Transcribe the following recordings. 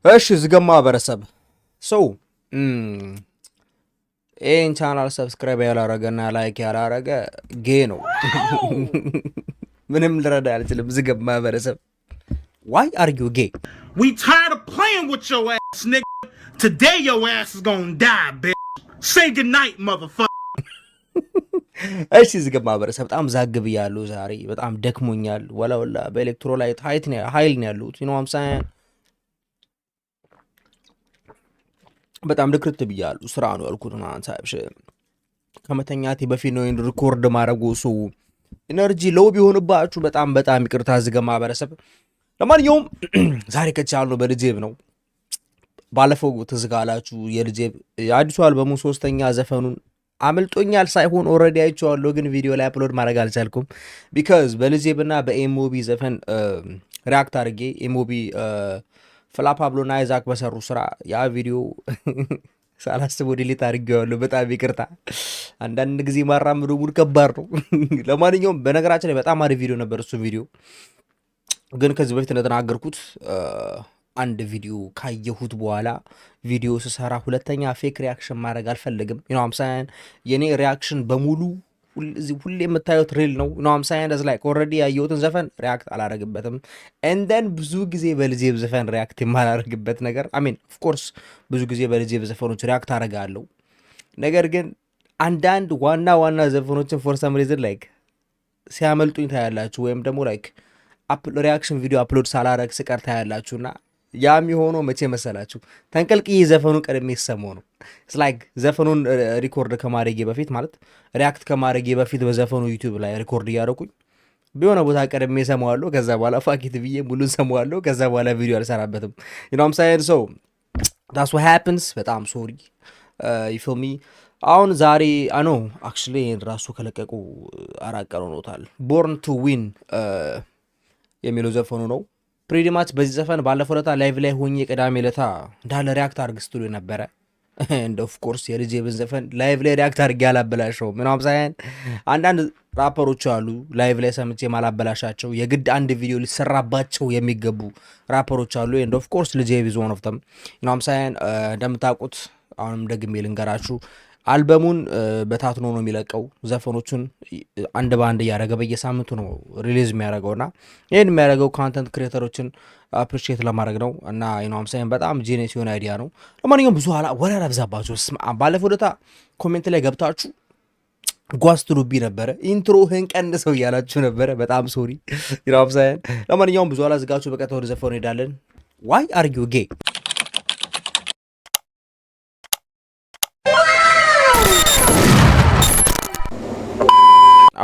እሺ ዝገማ ማህበረሰብ ሰው ይህን ቻናል ሰብስክራይብ ያላረገና ላይክ ያላረገ ጌ ነው። ምንም ልረዳ አልችልም። ዝገማ ማህበረሰብ why are you gay? We tired of playing with your ass, nigga. Today your ass is gonna die, bitch. Say goodnight, motherfucker. እሺ ዝገማ ማህበረሰብ በጣም ዛግብ ያለው ዛሬ በጣም ደክሞኛል። ወላወላ በኤሌክትሮላይት ኃይል ነው ያሉት you know what I'm saying በጣም ልክርት ብያለሁ። ስራ ነው ያልኩት እና አንሳብሽ ከመተኛቴ በፊት ነው ሪኮርድ ማድረጉ ሰው ኢነርጂ ሎው ቢሆንባችሁ በጣም ይቅርታ ዝገማ ማህበረሰብ። ለማንኛውም ዛሬ ከቻሉ በልጄብ ነው። ባለፈው ተዝጋላችሁ የልጄብ የአዲሱ አልበሙ 3ኛ ዘፈኑን አመልጦኛል ሳይሆን ኦሬዲ አይቼዋለሁ፣ ግን ቪዲዮ ላይ አፕሎድ ማድረግ አልቻልኩም ቢካዝ በልጄብና በኤሞቢ ዘፈን ሪአክት አድርጌ ኤሞቢ ፍላፓ ብሎና አይዛክ በሰሩ ስራ ያ ቪዲዮ ሳላስበው ዲሊት አድርጌዋለሁ። በጣም ይቅርታ። አንዳንድ ጊዜ ማራምዶ ሙድ ከባድ ነው። ለማንኛውም በነገራችን ላይ በጣም አሪፍ ቪዲዮ ነበር እሱ ቪዲዮ። ግን ከዚህ በፊት እንደተናገርኩት አንድ ቪዲዮ ካየሁት በኋላ ቪዲዮ ስሰራ ሁለተኛ ፌክ ሪያክሽን ማድረግ አልፈልግም። you know what I'm saying የኔ ሪያክሽን በሙሉ ሁሌ የምታዩት ሪል ነው። you know what I'm saying as like already ያየሁትን ዘፈን ሪያክት አላረግበትም and then ብዙ ጊዜ በልጄብ ዘፈን ሪያክት የማላረግበት ነገር I mean of course ብዙ ጊዜ በልጄብ ዘፈኖች ሪያክት አረጋለሁ። ነገር ግን አንዳንድ ዋና ዘፈኖችን for some reason like ሲያመልጡኝ ታያላችሁ ወይም ደግሞ like ሪያክሽን ቪዲዮ አፕሎድ ሳላረግ ስቀር ታያላችሁና ያም የሆነው መቼ መሰላችሁ? ተንቀልቅዬ ዘፈኑን ቀድሜ ሰማው ነው። it's like ዘፈኑን ሪኮርድ ከማድረጌ በፊት ማለት ሪያክት ከማድረጌ በፊት በዘፈኑ ዩቲዩብ ላይ ሪኮርድ እያደረኩኝ ቢሆነ ቦታ ቀድሜ ሰማዋለሁ። ከዛ በኋላ ፋኪት ብዬ ሙሉን ሰማዋለሁ። ከዛ በኋላ ቪዲዮ አልሰራበትም። you know what I'm saying so that's what happens። በጣም ሶሪ you feel me። አሁን ዛሬ አኖ actually ራሱ ከለቀቁ 4 ቀን ሆኖታል። born to win የሚለው ዘፈኑ ነው። ፕሪቲ ማች በዚህ ዘፈን ባለፈው ለታ ላይቭ ላይ ሆኜ ቅዳሜ ለታ እንዳለ ሪያክት አድርግ ስትሉ ነበር and of course የልጄብን ዘፈን ላይቭ ላይ ሪያክት አድርግ ያላበላሸው ምናምን ሳይሆን አንዳንድ ራፐሮች አሉ ላይቭ ላይ ሰምቼ ማላበላሻቸው የግድ አንድ ቪዲዮ ሊሰራባቸው የሚገቡ ራፐሮች አሉ and of course ልጄብ is one of them you know what I'm saying እንደምታውቁት አሁንም ደግሜ ልንገራችሁ አልበሙን በታትኖ ነው የሚለቀው። ዘፈኖቹን አንድ ባንድ ያረገ በየሳምንቱ ነው ሪሊዝ የሚያደርገውና ይሄን የሚያደርገው ኮንተንት ክሬተሮችን አፕሪሺየት ለማድረግ ነው እና you know what I'm saying በጣም ጂኒየስ የሆነ አይዲያ ነው። ለማንኛውም ብዙ ወሬ አላብዛባችሁ። ባለፈው ለታ ኮሜንት ላይ ገብታችሁ ጓስትሩቢ ነበረ ኢንትሮህን ቀንሰው እያላችሁ ነበረ። በጣም ሶሪ you know what I'm saying። ለማንኛውም ብዙ አላዝጋችሁ በቀጥታ ወደ ዘፈኑ ሄዳለን። why are you gay?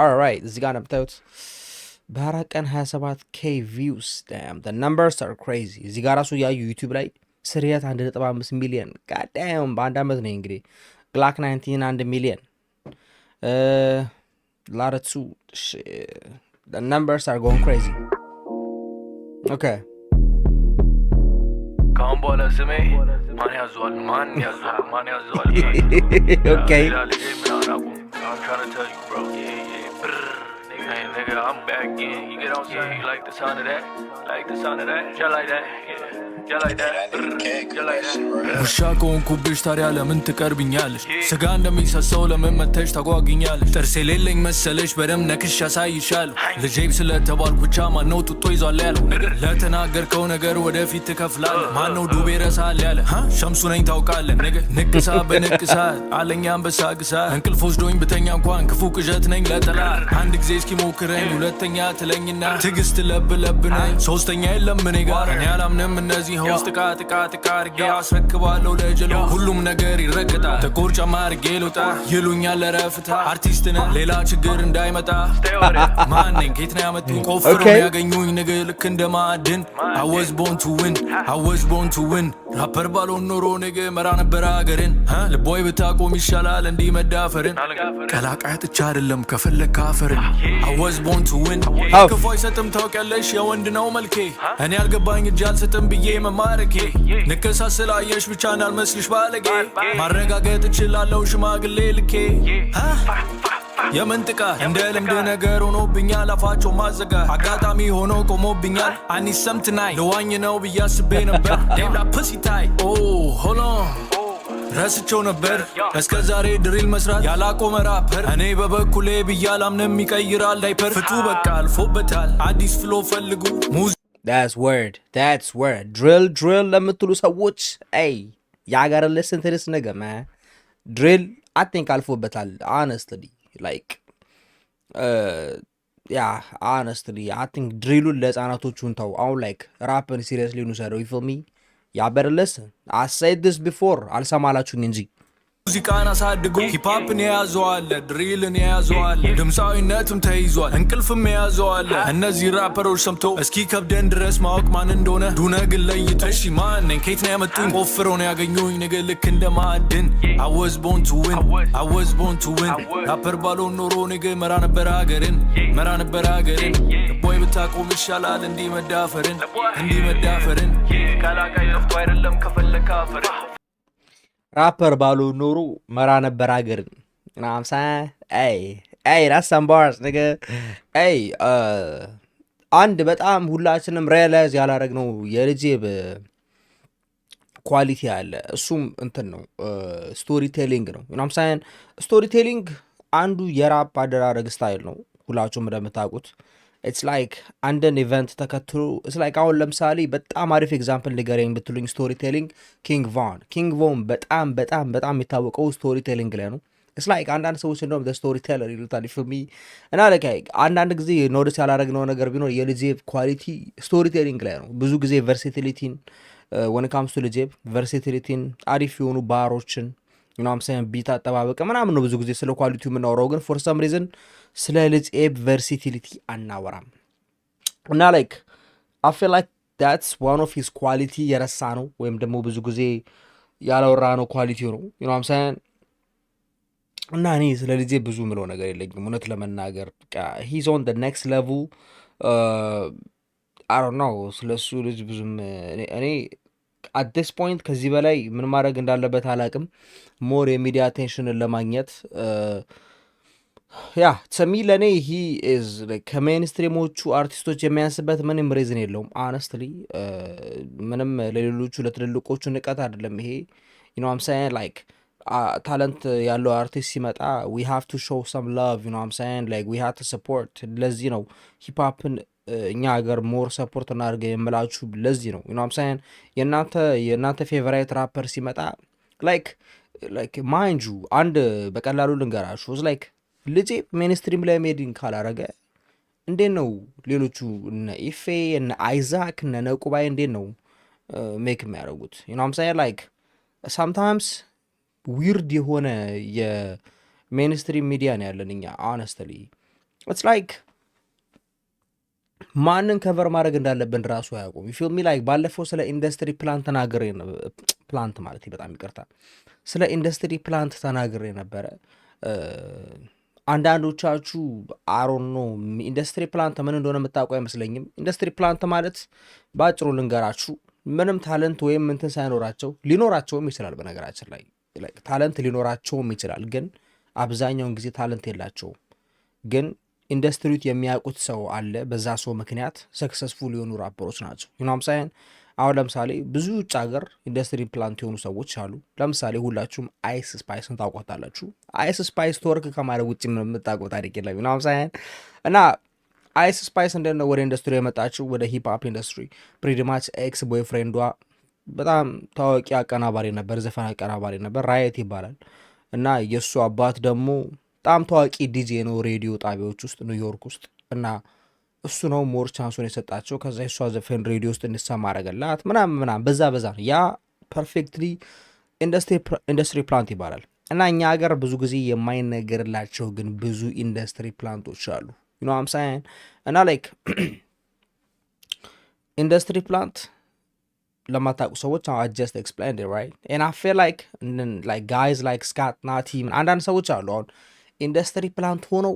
Alright, እዚህ ጋር እንደምታዩት በአራት ቀን 27k views damn the numbers are crazy። እዚህ ጋር ራሱ ያዩ ዩቲዩብ ላይ ስሪየት 1.5 ሚሊዮን god damn በአንድ አመት ነው እንግዲህ ግላክ 19 1 ሚሊዮን ላረቱ the numbers are going crazy okay ካምቦላ ስሜ ማን ያዟል okay I'm trying to tell you, bro. Hey, nigga, I'm back in. You get on saying? You like the sound of that? Like the sound of that? Just like that? Yeah. Just like that? Just like that? ውሻ ከሆንኩብሽ ታዲያ ለምን ትቀርብኛለሽ? ስጋ እንደሚሰሰው ለምን መተሽ ታጓግኛለሽ? ጥርስ የሌለኝ መሰለሽ በደም ነክሽ ያሳይሻለሁ። ልጄብ ስለተባልኩ ብቻ ማነው ጡጦ ይዟል ያለው? ለተናገርከው ነገር ወደፊት ትከፍላለህ። ማነው ዱቤ ረሳል ያለ? ሸምሱ ነኝ ታውቃለህ። ንቅሳ በንቅሳ አለኛ አንበሳ ግሳ እንቅልፍ ወስዶኝ ብተኛ እንኳን ክፉ ቅዠት ነኝ ለጠላት። አንድ ጊዜ እስኪ ሞክረኝ ሁለተኛ ትለኝና ትዕግስት ለብ ነኝ ሶስተኛ የለም እኔ ጋር። እኔ አላምንም እነዚህ ሆስት ጥቃ አርጌ አስረክባለሁ ለጀሎ ሁሉም ነገር ይረግጣል። ጥቁር ጫማ አርጌ ልውጣ ይሉኛል ለረፍታ አርቲስት ነህ ሌላ ችግር እንዳይመጣ። ማነኝ ኬት ነው ያመጡኝ ቆፍሮ ያገኙኝ ንግል ልክ እንደማዕድን I was born to win ራፐር ባልሆን ኖሮ ንግ መራ ነበር አገርን ልቦይ ብታቆም ይሻላል እንዲህ መዳፈርን ቀላቃይ ጥቻ አይደለም ከፈለክ ካፈርን I was born to win ክፉ አይሰጥም ታውቂያለሽ የወንድ ነው መልኬ እኔ ያልገባኝ እጅ አልሰጥም ብዬ መማረኬ ንከሳ ስላየሽ ብቻ እንዳልመስልሽ ባለጌ ማረጋገጥ እችላለሁ ሽማግሌ ልኬ የምንጥቃ እንደ ልምድ ነገር ሆኖብኛል አፋቸው ማዘጋ አጋጣሚ ሆኖ ቆሞብኛል አኒ ሰምትናይ ለዋኝ ነው ብያስቤ ነበር ሌላ ፕሲታይ ሆሎ ረስቸው ነበር እስከ ዛሬ ድሪል መስራት ያላቆመ ራፐር እኔ በበኩሌ ብያላምንም ይቀይራል ዳይፐር ፍቱ በቃ አልፎበታል አዲስ ፍሎ ፈልጉ that's word drill ለምትሉ ሰዎች y'all gotta listen to this nigga man drill I think አልፎበታል honestly like yeah honestly I think ድሪሉን ለህፃናቶቹን ተው አሁን like ራፕን seriously እንውሰደው you feel me y'all better listen I said this before አልሰማላችሁኝ እንጂ ሙዚቃን አሳድጎ ሂፓፕን የያዘዋለ ድሪልን የያዘዋለ ድምፃዊነትም ተይዟል እንቅልፍም የያዘዋለ እነዚህ ራፐሮች ሰምቶ እስኪ ከብደን ድረስ ማወቅ ማን እንደሆነ ዱነ ግን ለይቶ እሺ ማን ነኝ ከየት ነው ያመጡኝ ቆፍረው ነው ያገኙኝ ነገ ልክ እንደ ማዕድን I was born to win ራፐር ባልሆን ኖሮ ነገ መራ ነበር ሀገርን ቦይ ብታቆም ይሻላል እንዲህ መዳፈርን ካላቃይ ረፍቶ አይደለም ከፈለካ አፈርን ራፐር ባሉ ኖሩ መራ ነበር ሀገርን ናምሳ that's some bars nigga አንድ በጣም ሁላችንም ሪያላይዝ ያላረግነው የልጄብ ኳሊቲ አለ እሱም እንትን ነው ስቶሪ ቴሊንግ ነው ናምሳ ስቶሪ ቴሊንግ አንዱ የራፕ አደራረግ ስታይል ነው ሁላችሁም እንደምታውቁት it's like አንድን ኢቨንት ተከትሎ it's like አሁን ለምሳሌ በጣም አሪፍ ኤግዛምፕል ንገረኝ ብትሉኝ ስቶሪ ቴሊንግ ኪንግ ቮን በጣም የሚታወቀው ስቶሪ ቴሊንግ ላይ ነው it's like አንዳንድ ሰዎች እንደውም the storyteller ይሉታል for me እና like አንዳንድ ጊዜ ኖቲስ ያላረግነው ነገር ቢኖር የልጄ ኳሊቲ ስቶሪ ቴሊንግ ላይ ነው ብዙ ጊዜ ቨርሲቲሊቲን when it comes to ልጄ ቨርሲቲሊቲን አሪፍ የሆኑ ባሮችን you know what I'm saying ቢት አጠባበቀ ምናምን ነው ብዙ ጊዜ ስለ ኳሊቲው የምናወራው ግን for some reason ስለ ልጅ ቨርሲቲሊቲ አናወራም እና like I feel like that's one of his quality የረሳ ነው ወይም ደግሞ ብዙ ጊዜ ያላወራ ነው ኳሊቲው ነው you know what I'm saying እና እኔ ስለ ልጄ ብዙ ምለው ነገር የለኝም እውነት ለመናገር he's on the next level I don't know ስለሱ ልጅ ብዙም እኔ at this point ከዚህ በላይ ምን ማድረግ እንዳለበት አላቅም ሞር የሚዲያ አቴንሽንን ለማግኘት ሰሚ ለእኔ he is like ከሜንስትሪሞቹ አርቲስቶች የሚያንስበት ምንም ሬዝን የለውም honestly ምንም ለሌሎቹ ለትልልቆቹ ንቀት አይደለም ይሄ you know what I'm saying like ታለንት ያለው አርቲስት ሲመጣ we have to show some love you know what I'm saying like we have to support ለዚህ ነው ሂፕሆፕን እኛ ሀገር ሞር ሰፖርት እናድርገ የምላችሁ ለዚህ ነው you know what I'm saying የእናንተ ፌቨራይት ራፐር ሲመጣ like mind you አንድ በቀላሉ ልንገራችሁ was like ልጄ ሜንስትሪም ላይ ሜዲን ካላረገ እንዴት ነው ሌሎቹ እነ ኢፌ እነ አይዛክ እነ ነቁባይ እንዴት ነው ሜክ የሚያደርጉት you know what I'm saying like sometimes weird የሆነ የሜንስትሪም ሚዲያ ነው ያለን እኛ honestly it's like ማንን ከቨር ማድረግ እንዳለብን ራሱ አያውቁም you feel me like ባለፈው ስለ ኢንዱስትሪ ፕላንት ተናግሬ ፕላንት ማለት በጣም ይቅርታ ስለ ኢንዱስትሪ ፕላንት ተናግሬ ነበረ አንዳንዶቻችሁ አሮን ነው ኢንዱስትሪ ፕላንት ምን እንደሆነ የምታውቁ አይመስለኝም ኢንዱስትሪ ፕላንት ማለት ባጭሩ ልንገራችሁ ምንም ታለንት ወይም እንትን ሳይኖራቸው ሊኖራቸውም ይችላል በነገራችን ላይ ታለንት ሊኖራቸውም ይችላል ግን አብዛኛውን ጊዜ ታለንት የላቸውም ግን ኢንዱስትሪው የሚያውቁት ሰው አለ በዛ ሰው ምክንያት ሰክሰስፉል የሆኑ ራፐሮች ናቸው you know what I'm saying አሁን ለምሳሌ ብዙ ውጭ ሀገር ኢንዱስትሪ ፕላንት የሆኑ ሰዎች አሉ ለምሳሌ ሁላችሁም አይስ ስፓይስን ታውቋታላችሁ አይስ ስፓይስ ተወርክ ከማድረግ ውጭ ምን የምታውቁት ታሪክ የለም you know what I'm saying እና አይስ ስፓይስ እንዴት ነው ወደ ኢንዱስትሪ የመጣችው ወደ ሂፕ ሆፕ ኢንዱስትሪ ፕሪቲ ማች ኤክስ ቦይፍሬንዷ በጣም ታዋቂ አቀናባሪ ነበር ዘፈን አቀናባሪ ነበር ራየት ይባላል እና የእሱ አባት ደግሞ በጣም ታዋቂ ዲጄ ነው ሬዲዮ ጣቢያዎች ውስጥ ኒውዮርክ ውስጥ እና እሱ ነው ሞር ቻንሱን የሰጣቸው ከዛ እሷ ዘፈን ሬዲዮ ውስጥ እንድትሰማ አረገላት ምናምን በዛ ነው ያ ፐርፌክትሊ ኢንዱስትሪ ፕላንት ይባላል እና እኛ ሀገር ብዙ ጊዜ የማይነገርላቸው ግን ብዙ ኢንዱስትሪ ፕላንቶች አሉ you know what I'm saying እና like ኢንዱስትሪ ፕላንት ለማታውቁ ሰዎች I just explained it right and I feel like guys like Scott Nati አንዳንድ ሰዎች አሉ አሁን ኢንዱስትሪ ፕላንት ሆነው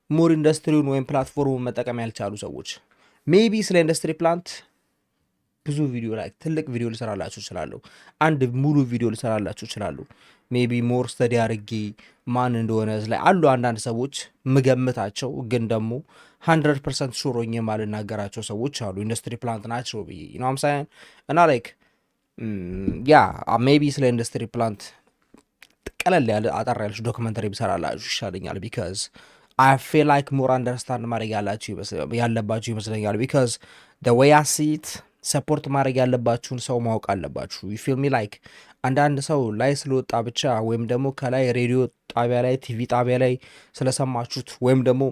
ሞር ኢንዱስትሪውን ወይም ፕላትፎርሙን መጠቀም ያልቻሉ ሰዎች ሜቢ ስለ ኢንዱስትሪ ፕላንት ብዙ ቪዲዮ ላይ ትልቅ ቪዲዮ ልሰራላችሁ እችላለሁ። አንድ ሙሉ ቪዲዮ ልሰራላችሁ እችላለሁ። ሜቢ ሞር ስተዲ አድርጌ ማን እንደሆነ ላይ አሉ አንዳንድ ሰዎች ምገምታቸው፣ ግን ደግሞ 100% ሹር ሆኜ ማልናገራቸው ሰዎች አሉ። ኢንዱስትሪ ፕላንት ናቸው ብዬ ነው አምሳያን እና ላይክ ያ ሜቢ ስለ ኢንዱስትሪ ፕላንት ቀለል ያለ አጠር ያለች ዶክመንተሪ ብሰራላችሁ ይሻለኛል። ቢካዝ አይ ፌል ላይክ ሞር አንደርስታንድ ማድረግ ያለባችሁ ይመስለኛል። ቢካዝ ደ ዌይ አይ ሲ ኢት ሰፖርት ማድረግ ያለባችሁን ሰው ማወቅ አለባችሁ። ዩ ፊል ሚ ላይክ አንዳንድ ሰው ላይ ስለወጣ ብቻ ወይም ደግሞ ከላይ ሬዲዮ ጣቢያ ላይ ቲቪ ጣቢያ ላይ ስለሰማችሁት ወይም ደግሞ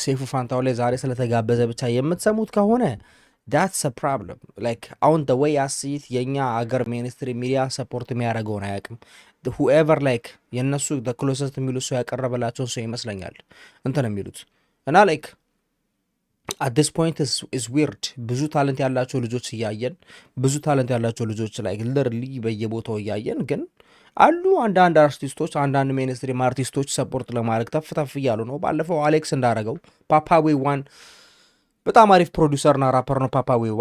ሴፉ ፋንታው ላይ ዛሬ ስለተጋበዘ ብቻ የምትሰሙት ከሆነ ዳትስ አ ፕሮብለም። ላይክ አሁን ደ ዌይ አይ ሲ ኢት የእኛ አገር ሚኒስትሪ ሚዲያ ሰፖርት የሚያደርገውን አያውቅም። ሁኤቨር ላይክ የእነሱ ክሎሰስት የሚሉት ሰው ያቀረበላቸውን ሰው ይመስለኛል እንትን የሚሉት እና ላይክ አት ዲስ ፖይንት ኢዝ ዊርድ። ብዙ ታለንት ያላቸው ልጆች እያየን ብዙ ታለንት ያላቸው ልጆች ላይ ልርሊ በየቦታው እያየን ግን አሉ አንዳንድ አርቲስቶች አንዳንድ ሜንስትሪም አርቲስቶች ሰፖርት ለማድረግ ተፍ እያሉ ነው። ባለፈው አሌክስ እንዳረገው ፓፓዌዋን በጣም አሪፍ ፕሮዲውሰርና ራፐር ነው ፓፓዌዋ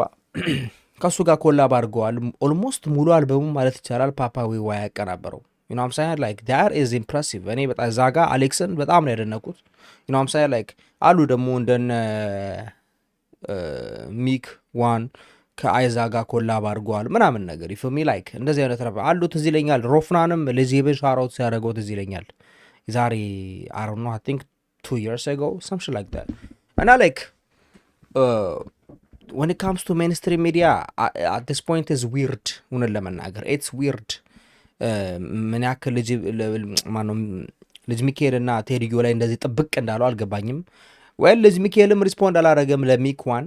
ከእሱ ጋር ኮላብ አድርገዋል። ኦልሞስት ሙሉ አልበሙ ማለት ይቻላል ፓፓዌዋ ያቀናበረው። ዩኖም ሳይን ላይክ ዳር ኢዝ ኢምፕሬሲቭ። እኔ በጣም እዛ ጋ አሌክስን በጣም ነው ያደነኩት። ዩኖም ሳይን ላይክ አሉ ደግሞ እንደነ ሚክ ዋን ከአይዛ ጋር ኮላብ አድርገዋል ምናምን ነገር ይፍሚ ላይክ እንደዚህ አይነት ረባ አሉ። ትዝ ይለኛል ሮፍናንም ለዜብን ሻራውት ሲያደርገው ትዝ ይለኛል ዛሬ አይ ዶንት ኖ አይ ቲንክ 2 years ago something like that እና ላይክ when it comes to mainstream media at this point is weird እውነት ለመናገር it's weird። ምን ያክል ልጅ ሚካኤል እና ቴዲዮ ላይ እንደዚህ ጥብቅ እንዳለው አልገባኝም። ወይ ልጅ ሚካኤልም ሪስፖንድ አላረገም ለሚክ ዋን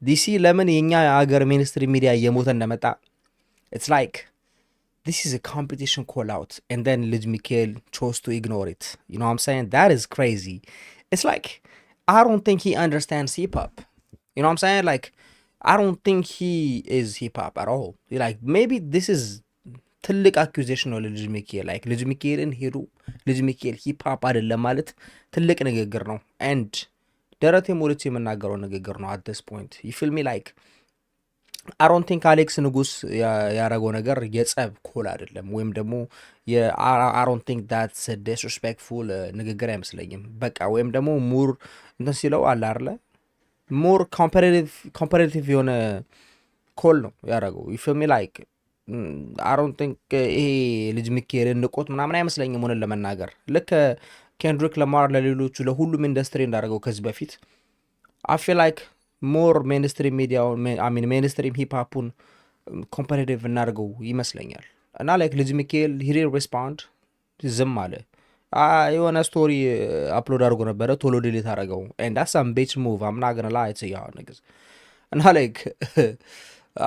ዲሲ ለምን የኛ ሀገር ሚኒስትሪ ሚዲያ እየሞተ እንደመጣ it's like this is a competition call out and then ልጅ ሚካኤል chose to ignore it. You know what I'm saying? That is crazy. It's like I don't think he understands hip hop. You know what I'm saying? Like I don't think he is hip hop at all. Like maybe this is ትልቅ አኪዜሽን ነው ለልጅ ሚካኤል። ላይክ ልጅ ሚካኤልን ሄዱ ልጅ ሚካኤል ሂፕ ሆፕ አይደለም ማለት ትልቅ ንግግር ነው። ኤንድ ደረቴ ሞልቼ የምናገረው ንግግር ነው። አት ዲስ ፖይንት ዩ ፊል ሚ ላይክ አይ ዶንት ቲንክ አሌክስ ንጉስ ያረገው ነገር የጸብ ኮል አይደለም፣ ወይም ደግሞ አይ ዶንት ቲንክ ዳትስ ዲስሪስፔክትፉል ንግግር አይመስለኝም። በቃ ወይም ደግሞ ሙር እንትን ሲለው አለ አይደለ ሞር ኮምፓሬቲቭ የሆነ ኮል ነው ያረገው። ዩ ፊል ሚ ላይክ አይ ዶንት ቲንክ ይሄ ልጅ ሚካኤልን ንቆት ምናምን አይመስለኝም ሆነን ለመናገር ልክ ኬንድሪክ ለማር ለሌሎቹ ለሁሉም ኢንዱስትሪ እንዳደረገው ከዚህ በፊት አይ ፊል ላይክ ሞር ሜንስትሪም ሚዲያውን ሜንስትሪም ሂፕሆፑን ኮምፓሬቲቭ እናደርገው ይመስለኛል። እና ላይክ ልጅ ሚካኤል ሂ ሪስፖንድ ዝም አለ። የሆነ ስቶሪ አፕሎድ አድርጎ ነበረ ቶሎ ዲሊት አደረገው። ኤንድ ዳትስ ሳም ቤች ሙቭ አም ናት ጎና ላይ ቱ ዩ ንግስ እና ላይክ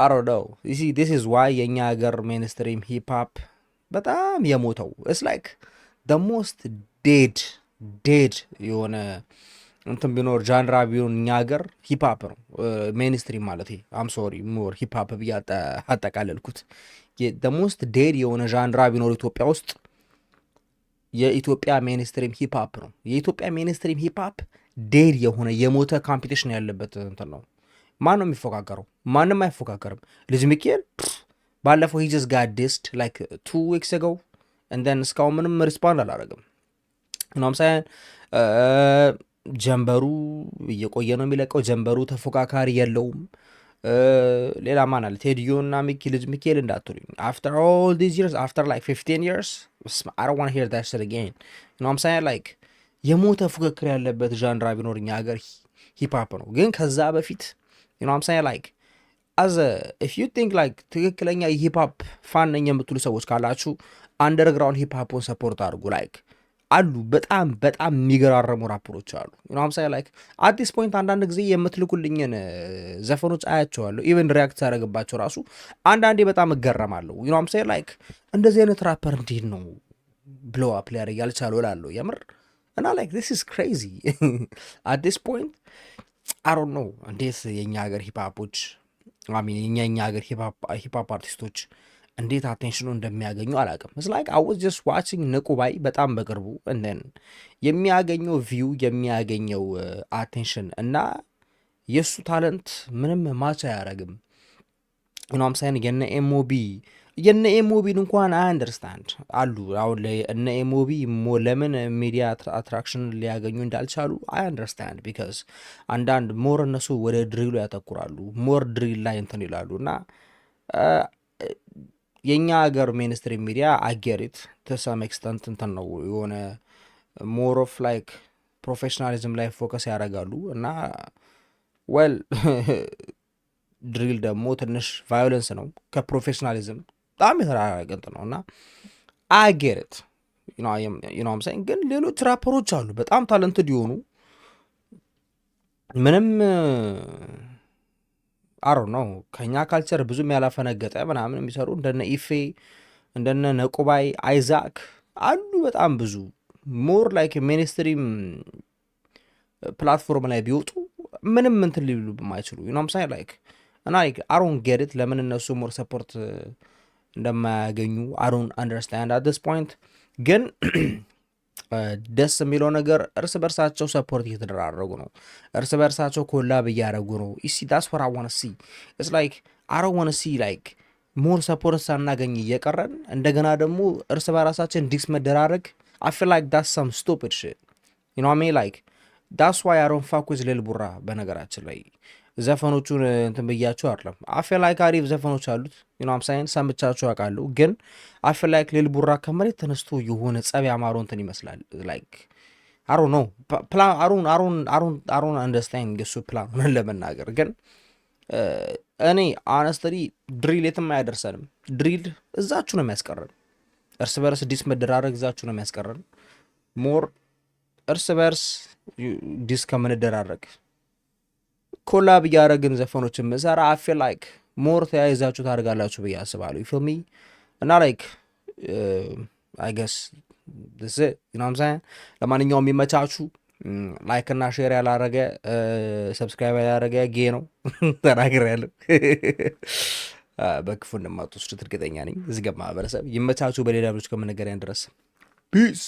I don't know. You see, this is why የኛ ሀገር ሜንስትሪም ሂፕሆፕ በጣም የሞተው it's like the most dead የሆነ እንትን ቢኖር ጃንራ ቢሆን እኛ ሀገር ሂፕሆፕ ነው ሜንስትሪም ማለት አም ሶሪ ሞር ሂፕሆፕ ብዬ አጠቃለልኩት። the most dead የሆነ ጃንራ ቢኖር ኢትዮጵያ ውስጥ የኢትዮጵያ ሜንስትሪም ሂፕሆፕ ነው። የኢትዮጵያ ሜንስትሪም ሂፕሆፕ ዴድ የሆነ የሞተ ኮምፒቲሽን ያለበት እንትን ነው። ማን ነው የሚፎካከረው? ማንም አይፎካከርም። ልጅ ሚካኤል ባለፈው he just got dissed like 2 weeks ago and then እስካሁን ምንም ሪስፖንድ አላረግም። እናም ሳይን ጀንበሩ እየቆየ ነው የሚለቀው። ጀንበሩ ተፎካካሪ የለውም። ሌላ ማን አለ? ቴዲዮ እና ልጅ ሚካኤል እንዳትሉኝ after all these years after like 15 years I don't want to hear that shit again. you know what I'm saying like የሞተ ፉክክር ያለበት ዣንራ ቢኖር እኛ ሀገር ሂፕሆፕ ነው። ግን ከዛ በፊት you know what I'm saying like as a if you think like ትክክለኛ የሂፕሆፕ ፋን ነኝ የምትሉ ሰዎች ካላችሁ አንደርግራውንድ ሂፕሆፕን ሰፖርት አድርጉ። ላይክ አሉ በጣም የሚገራረሙ ራፐሮች አሉ። you know what I'm saying like at this point አንዳንድ ጊዜ የምትልኩልኝን ዘፈኖች አያቸዋለሁ። ኢቨን ሪያክት ያደረግባቸው ራሱ አንዳንዴ በጣም እገረማለሁ። you know what I'm saying like እንደዚህ አይነት ራፐር እንዴት ነው ብሎ አፕ ሊያደርግ ያልቻለው እላለሁ የምር። እና like this is crazy at this point I don't know እንዴት የኛ ሀገር ሂፕሆፖች የኛ ሀገር ሂፕሆፕ አርቲስቶች እንዴት አቴንሽኑ እንደሚያገኙ አላውቅም። it's like I was just watching ንቁባይ በጣም በቅርቡ and then የሚያገኘው ቪው የሚያገኘው አቴንሽን እና የሱ ታለንት ምንም ማች አያረግም። ዩኖም ሳይን የነ ኤሞቢን እንኳን አንደርስታንድ አሉ። አሁን ላይ እነ ኤሞቢ ለምን ሚዲያ አትራክሽን ሊያገኙ እንዳልቻሉ አይ አንደርስታንድ ቢካዝ አንዳንድ ሞር እነሱ ወደ ድሪሉ ያተኩራሉ፣ ሞር ድሪል ላይ እንትን ይላሉ እና የእኛ ሀገር ሜንስትሪም ሚዲያ አጌሪት ተሰም ኤክስተንት እንትን ነው የሆነ ሞር ኦፍ ላይክ ፕሮፌሽናሊዝም ላይ ፎከስ ያደርጋሉ እና ዌል ድሪል ደግሞ ትንሽ ቫዮለንስ ነው ከፕሮፌሽናሊዝም በጣም የተራራቀ እንትን ነው እና አጌሪት ዩኖም ሳይን ግን ሌሎች ራፐሮች አሉ በጣም ታለንትድ የሆኑ ምንም አሮ ነው ከኛ ካልቸር ብዙም ያላፈነገጠ ምናምን የሚሰሩ እንደነ ኢፌ እንደነ ነቁባይ አይዛክ አሉ በጣም ብዙ ሞር ላይክ ሜንስትሪም ፕላትፎርም ላይ ቢወጡ ምንም እንትን ሊሉ የማይችሉ ዩኖም ሳይ ላይክ እና ላይክ አሮን ጌት ለምን እነሱ ሞር ሰፖርት እንደማያገኙ አሮን አንደርስታንድ አት ዲስ ፖይንት ግን ደስ የሚለው ነገር እርስ በርሳቸው ሰፖርት እየተደራረጉ ነው። እርስ በርሳቸው ኮላብ እያደረጉ ነው። ሲ ዳስ ወር አይ ዋና ሲ ኢትስ ላይክ አይ ዶንት ዋና ሲ ላይክ ሞር ሰፖርት ሳናገኝ እየቀረን እንደገና ደግሞ እርስ በራሳችን ዲስ መደራረግ አይ ፊል ላይክ ዳስ ሰም ስቱፒድ ሺት ዩ ኖ ሚ ላይክ ዳስ ዋይ አይ ዶንት ፋክ ዊዝ ሊል ቡራ። በነገራችን ላይ ዘፈኖቹን እንትን ብያቸው አይደለም አይ ፊል ላይክ አሪፍ ዘፈኖች አሉት ዩ ኖ አም ሳይን ሰምቻቸው ያውቃሉ ግን አይ ፊል ላይክ ሊል ቡራ ከመሬት ተነስቶ የሆነ ጸብ ያማረው እንትን ይመስላል ላይክ አሮ ነው ፕላን አሮን አንደርስታንድ የሱ ፕላን ሆነን ለመናገር ግን እኔ አነስተሪ ድሪል የትም አያደርሰንም። ድሪል እዛችሁ ነው የሚያስቀረን። እርስ በርስ ዲስ መደራረግ እዛችሁ ነው የሚያስቀረን። ሞር እርስ በርስ ዲስ ከምንደራረግ ኮላብ እያደረግን ዘፈኖችን ምሰራ አይ ፊል ላይክ ሞር ተያይዛችሁ ታደርጋላችሁ ብዬ አስባለሁ። ፊልሚ እና ላይክ አይ ገስ this it you know what I'm saying ለማንኛውም የሚመቻችሁ ላይክ እና ሼር ያላረገ ሰብስክራይብ ያላረገ ጌ ነው ተናግሬያለሁ። በክፉ እንደማትወስዱት እርግጠኛ ነኝ። እዚህ ጋር ማህበረሰብ ይመቻችሁ። በሌላ ብሎች ከምንገናኝ ድረስ ፒስ